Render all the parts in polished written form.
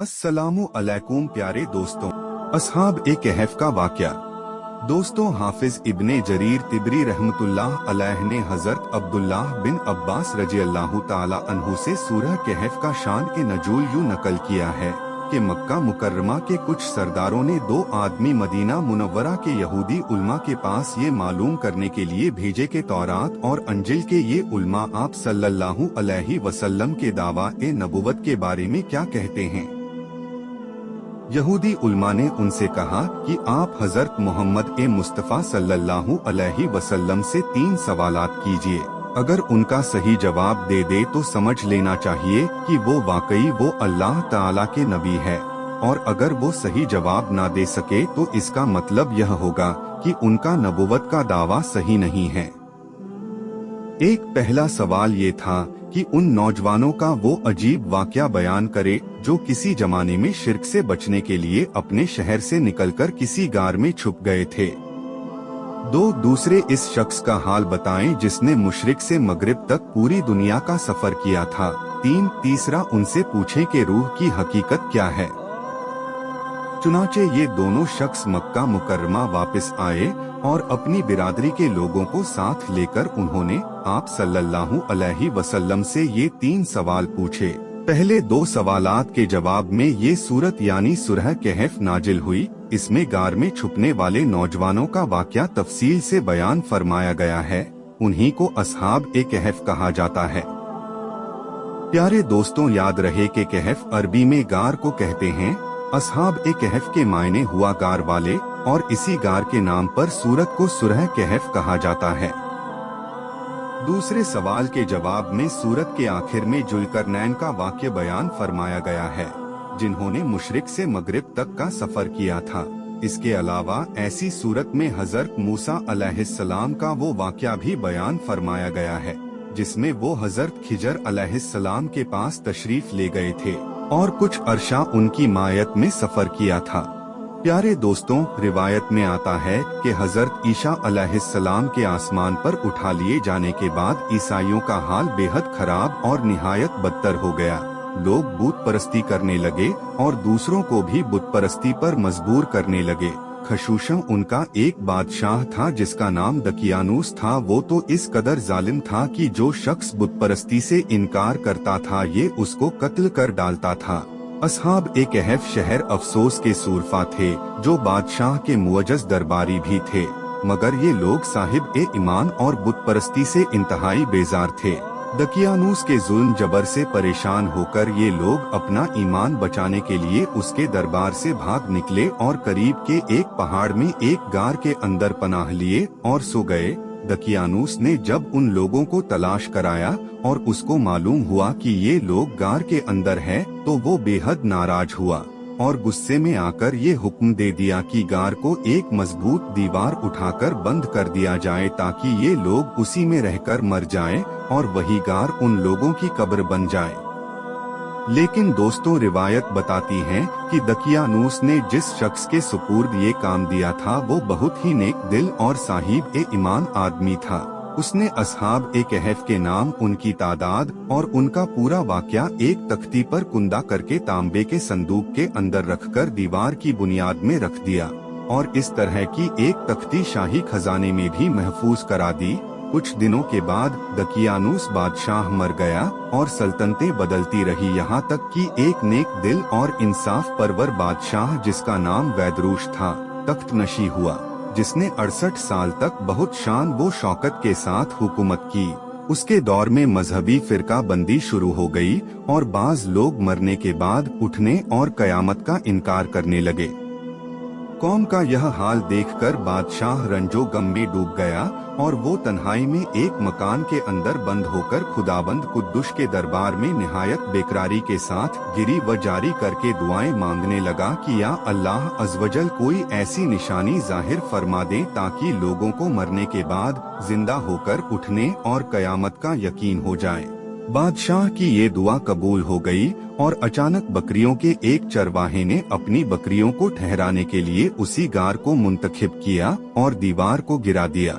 अस्सलामु अलैकुम प्यारे दोस्तों, असहाब ए कहफ का वाक़या। दोस्तों, हाफिज इब्ने जरीर तिबरी रहमतुल्लाह अलैह ने हजरत अब्दुल्लाह बिन अब्बास रज़ियल्लाहु ताला अन्हु से सूरह कहफ का शान ए नजूल यूं नकल किया है कि मक्का मुकर्रमा के कुछ सरदारों ने दो आदमी मदीना मुनव्वरा के यहूदी उल्मा के पास ये मालूम करने के लिए भेजे कि तौरात और अंजिल के ये उल्मा आप सल्लल्लाहु अलैहि वसल्लम के दावा ए नबुवत के बारे में क्या कहते हैं। यहूदी उल्मा ने उनसे कहा कि आप हजरत मोहम्मद ए मुस्तफ़ा सल्लल्लाहु अलैहि वसल्लम से 3 सवालात कीजिए। अगर उनका सही जवाब दे दे तो समझ लेना चाहिए कि वो वाकई वो अल्लाह ताला के नबी है, और अगर वो सही जवाब ना दे सके तो इसका मतलब यह होगा कि उनका नबुवत का दावा सही नहीं है। एक पहला सवाल ये था कि उन नौजवानों का वो अजीब वाक़या बयान करे जो किसी जमाने में शिर्क से बचने के लिए अपने शहर से निकलकर किसी गार में छुप गए थे। दूसरे इस शख्स का हाल बताएं जिसने मुशरिक से मगरिब तक पूरी दुनिया का सफर किया था। तीसरा उनसे पूछें कि रूह की हकीकत क्या है। चुनाचे ये दोनों शख्स मक्का मुकर्रमा वापस आए और अपनी बिरादरी के लोगों को साथ लेकर उन्होंने आप सल्लल्लाहु अलैहि वसल्लम से ये 3 सवाल पूछे। पहले 2 सवालात के जवाब में ये सूरत यानी सूरह कहफ नाजिल हुई। इसमें गार में छुपने वाले नौजवानों का वाक़या तफसील से बयान फरमाया गया है। उन्हीं को असहाब ए कहफ कहा जाता है। प्यारे दोस्तों, याद रहे कि कहफ अरबी में गार को कहते हैं। असहाब ए कहफ के मायने हुआ गार वाले, और इसी गार के नाम पर सूरत को सूरह कहफ कहा जाता है। दूसरे सवाल के जवाब में सूरत के आखिर में जुल्करनैन का वाक़या बयान फरमाया गया है, जिन्होंने मुशरिक से मगरिब तक का सफर किया था। इसके अलावा ऐसी सूरत में हजरत मूसा अलैहिस्सलाम का वो वाक़या भी बयान फरमाया गया है, जिसमें वो हजरत खिजर अलैहिस्सलाम के पास तशरीफ ले गए थे और कुछ अरसा उनकी मायत में सफर किया था। प्यारे दोस्तों, रिवायत में आता है कि हजरत ईसा अलैहिस्सलाम के आसमान पर उठा लिए जाने के बाद ईसाइयों का हाल बेहद खराब और निहायत बदतर हो गया। लोग बुत परस्ती करने लगे और दूसरों को भी बुत परस्ती पर मजबूर करने लगे। खशूशम उनका एक बादशाह था जिसका नाम दकियानूस था। वो तो इस कदर जालिम था कि जो शख्स बुत परस्ती से इनकार करता था ये उसको कत्ल कर डालता था। असहाब ए कहफ शहर अफसोस के सूरफा थे, जो बादशाह के मुअज्जज दरबारी भी थे, मगर ये लोग साहिब ए ईमान और बुत परस्ती से इंतहाई बेजार थे। दकियानूस के जुल्म जबर से परेशान होकर ये लोग अपना ईमान बचाने के लिए उसके दरबार से भाग निकले और करीब के एक पहाड़ में एक गार के अंदर पनाह लिए और सो गए। दकियानूस ने जब उन लोगों को तलाश कराया और उसको मालूम हुआ कि ये लोग गार के अंदर हैं, तो वो बेहद नाराज हुआ और गुस्से में आकर ये हुक्म दे दिया कि गार को एक मजबूत दीवार उठाकर बंद कर दिया जाए ताकि ये लोग उसी में रहकर मर जाएं और वही गार उन लोगों की कब्र बन जाए। लेकिन दोस्तों, रिवायत बताती है कि दकियानूस ने जिस शख्स के सुपुर्द ये काम दिया था वो बहुत ही नेक दिल और साहिब ए ईमान आदमी था। उसने असहाब ए कहफ के नाम, उनकी तादाद और उनका पूरा वाक़या एक तख्ती पर कुंदा करके तांबे के संदूक के अंदर रखकर दीवार की बुनियाद में रख दिया और इस तरह की एक तख्ती शाही खजाने में भी महफूज करा दी। कुछ दिनों के बाद दकियानूस बादशाह मर गया और सल्तनतें बदलती रही, यहाँ तक कि एक नेक दिल और इंसाफ परवर बादशाह जिसका नाम वैदरूश था तख्त नशी हुआ, जिसने 68 साल तक बहुत शान व शौकत के साथ हुकूमत की। उसके दौर में मजहबी फिरका बंदी शुरू हो गई और बाज लोग मरने के बाद उठने और कयामत का इनकार करने लगे। कौम का यह हाल देखकर बादशाह रंजो गम में डूब गया और वो तन्हाई में एक मकान के अंदर बंद होकर खुदाबंद कुद्दुस के दरबार में निहायत बेकरारी के साथ गिरी व जारी करके दुआएं मांगने लगा कि या अल्लाह अज़वजल कोई ऐसी निशानी जाहिर फरमा दे ताकि लोगों को मरने के बाद जिंदा होकर उठने और कयामत का यकीन हो जाए। बादशाह की ये दुआ कबूल हो गई और अचानक बकरियों के एक चरवाहे ने अपनी बकरियों को ठहराने के लिए उसी गार को मुंतखिब किया और दीवार को गिरा दिया।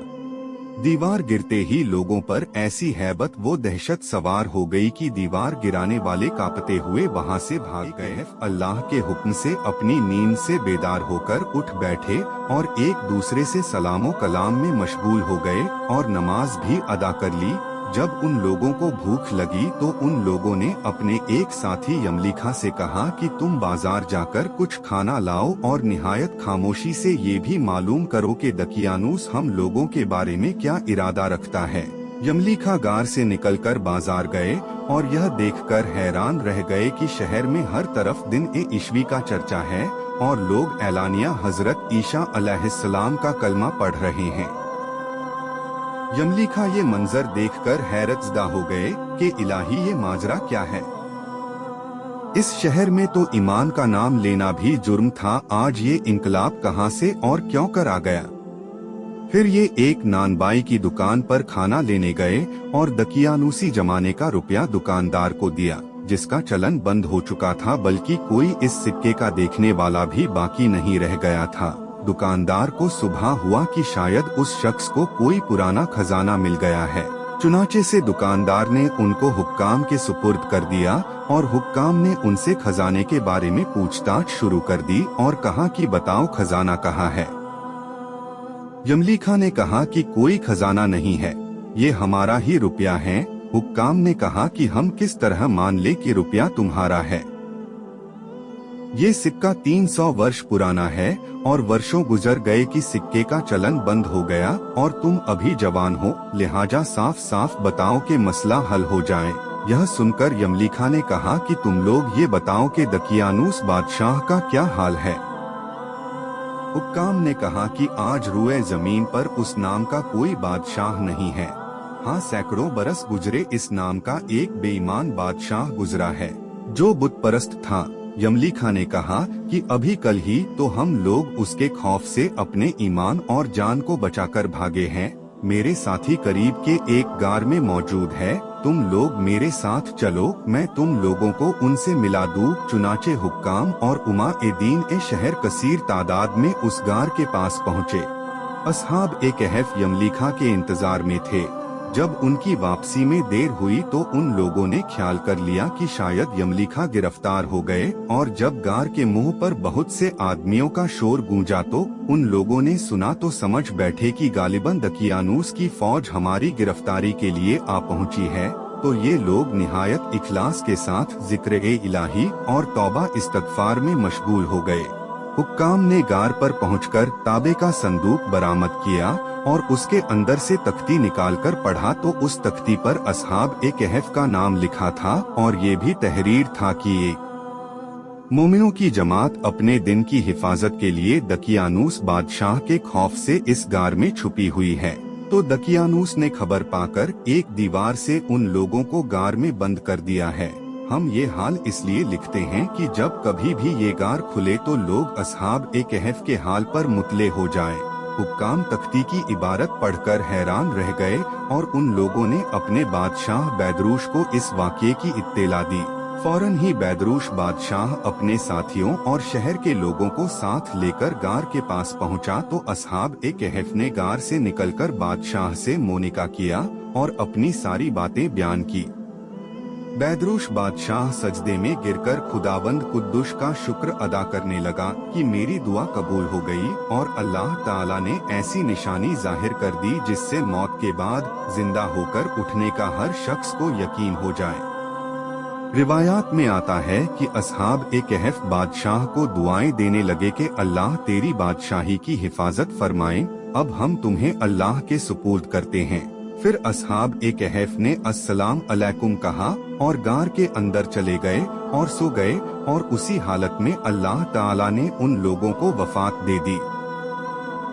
दीवार गिरते ही लोगों पर ऐसी हैबत वो दहशत सवार हो गई कि दीवार गिराने वाले कांपते हुए वहां से भाग गए। अल्लाह के हुक्म से अपनी नींद से बेदार होकर उठ बैठे और एक दूसरे से सलामो कलाम में मशगूल हो गए और नमाज भी अदा कर ली। जब उन लोगों को भूख लगी तो उन लोगों ने अपने एक साथी यमलीखा से कहा कि तुम बाजार जाकर कुछ खाना लाओ और निहायत खामोशी से ये भी मालूम करो कि दकियानूस हम लोगों के बारे में क्या इरादा रखता है। यमलीखा गार से निकलकर बाजार गए और यह देखकर हैरान रह गए कि शहर में हर तरफ दिन ए इशवी का चर्चा है और लोग एलानिया हजरत ईसा अलैहिस्सलाम का कलमा पढ़ रहे हैं। यमलीखा ये मंजर देखकर हैरतज़दा हो गए कि इलाही ये माजरा क्या है। इस शहर में तो ईमान का नाम लेना भी जुर्म था, आज ये इंकलाब कहाँ से और क्यों कर आ गया। फिर ये एक नानबाई की दुकान पर खाना लेने गए और दकियानूसी जमाने का रुपया दुकानदार को दिया, जिसका चलन बंद हो चुका था, बल्कि कोई इस सिक्के का देखने वाला भी बाकी नहीं रह गया था। दुकानदार को सुबह हुआ कि शायद उस शख्स को कोई पुराना खजाना मिल गया है। चुनाचे से दुकानदार ने उनको हुक्काम के सुपुर्द कर दिया और हुक्काम ने उनसे खजाने के बारे में पूछताछ शुरू कर दी और कहा कि बताओ खजाना कहाँ है। यमलीखा ने कहा कि कोई खजाना नहीं है, ये हमारा ही रुपया है। हुक्काम ने कहा कि हम किस तरह मान ले कि रुपया तुम्हारा है। ये सिक्का 300 वर्ष पुराना है और वर्षों गुजर गए कि सिक्के का चलन बंद हो गया और तुम अभी जवान हो, लिहाजा साफ साफ बताओ कि मसला हल हो जाए। यह सुनकर यमलीखा ने कहा कि तुम लोग ये बताओ कि दकियानूस बादशाह का क्या हाल है। हुक्काम ने कहा कि आज रुए जमीन पर उस नाम का कोई बादशाह नहीं है। हाँ, सैकड़ों बरस गुजरे इस नाम का एक बेईमान बादशाह गुजरा है जो बुत परस्त था। यमलीखा ने कहा कि अभी कल ही तो हम लोग उसके खौफ से अपने ईमान और जान को बचाकर भागे हैं। मेरे साथी करीब के एक गार में मौजूद है, तुम लोग मेरे साथ चलो, मैं तुम लोगों को उनसे मिला दूं। चुनाचे हुक्काम और उमा ए दीन ए शहर कसीर तादाद में उस गार के पास पहुँचे। असहाब ए कहफ यमलीखा के इंतजार में थे। जब उनकी वापसी में देर हुई तो उन लोगों ने ख्याल कर लिया कि शायद यमलीखा गिरफ्तार हो गए और जब गार के मुंह पर बहुत से आदमियों का शोर गूंजा तो उन लोगों ने सुना तो समझ बैठे कि गालिबन दकियानूस की फौज हमारी गिरफ्तारी के लिए आ पहुंची है। तो ये लोग निहायत इखलास के साथ जिक्र ए इलाही और तौबा इस्तगफार में मशगूल हो गए। हुक्काम ने गार पर पहुंचकर ताबे का संदूक बरामद किया और उसके अंदर से तख्ती निकालकर पढ़ा तो उस तख्ती पर असहाब ए कहफ का नाम लिखा था और ये भी तहरीर था कि एक मोमिनों की जमात अपने दिन की हिफाजत के लिए दकियानूस बादशाह के खौफ से इस गार में छुपी हुई है। तो दकियानूस ने खबर पाकर एक दीवार से उन लोगों को गार में बंद कर दिया है। हम ये हाल इसलिए लिखते हैं कि जब कभी भी ये गार खुले तो लोग असहाब ए कहफ के हाल पर मुतले हो जाएं। हुक्काम तख्ती की इबारत पढ़कर हैरान रह गए और उन लोगों ने अपने बादशाह बैदरूश को इस वाक़ये की इत्तेला दी। फौरन ही बैदरूश बादशाह अपने साथियों और शहर के लोगों को साथ लेकर गार के पास पहुंचा तो असहाब ए कहफ ने गार से निकलकर बादशाह से मोनिका किया और अपनी सारी बातें बयान की। बैदरूश बादशाह सजदे में गिरकर खुदावंद कुद्दुस का शुक्र अदा करने लगा कि मेरी दुआ कबूल हो गई और अल्लाह ताला ने ऐसी निशानी जाहिर कर दी जिससे मौत के बाद जिंदा होकर उठने का हर शख्स को यकीन हो जाए। रिवायात में आता है कि असहाब ए कहफ बादशाह को दुआएं देने लगे कि अल्लाह तेरी बादशाही की हिफाजत फरमाए, अब हम तुम्हें अल्लाह के सुपुर्द करते हैं। फिर असहाब ए कहफ ने अस्सलाम अलैकुम कहा और गार के अंदर चले गए और सो गए और उसी हालत में अल्लाह ताला ने उन लोगों को वफात दे दी।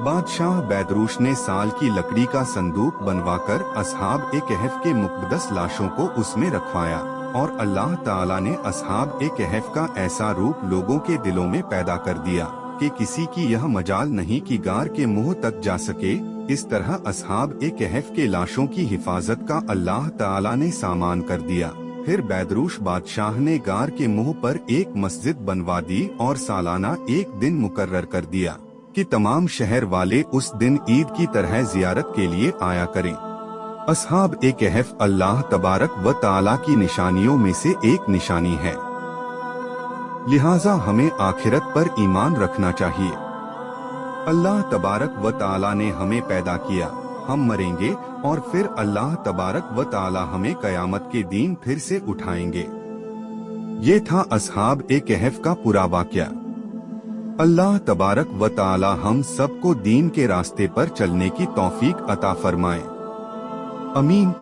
बादशाह बैदरूश ने साल की लकड़ी का संदूक बनवाकर असहाब ए कहफ के मुक़द्दस लाशों को उसमें रखवाया और अल्लाह ताला ने असहाब ए कहफ का ऐसा रूप लोगों के दिलों में पैदा कर दिया कि किसी की यह मजाल नहीं कि गार के मुंह तक जा सके। इस तरह असहाब ए कहफ के लाशों की हिफाजत का अल्लाह ताला ने सामान कर दिया। फिर बैदरूश बादशाह ने गार के मुंह पर एक मस्जिद बनवा दी और सालाना एक दिन मुकर्रर कर दिया। कि तमाम शहर वाले उस दिन ईद की तरह जियारत के लिए आया करें। अस्हाब ए कहफ अल्लाह तबारक व ताला की निशानियों में से एक निशानी है, लिहाजा हमें आखिरत पर ईमान रखना चाहिए। अल्लाह तबारक व ताला ने हमें पैदा किया, हम मरेंगे और फिर अल्लाह तबारक व ताला हमें कयामत के दिन फिर से उठाएंगे। ये था अस्हाब ए कहफ का पूरा वाक़या। अल्लाह तबारक व ताला हम सबको दीन के रास्ते पर चलने की तौफीक अता फरमाए। अमीन।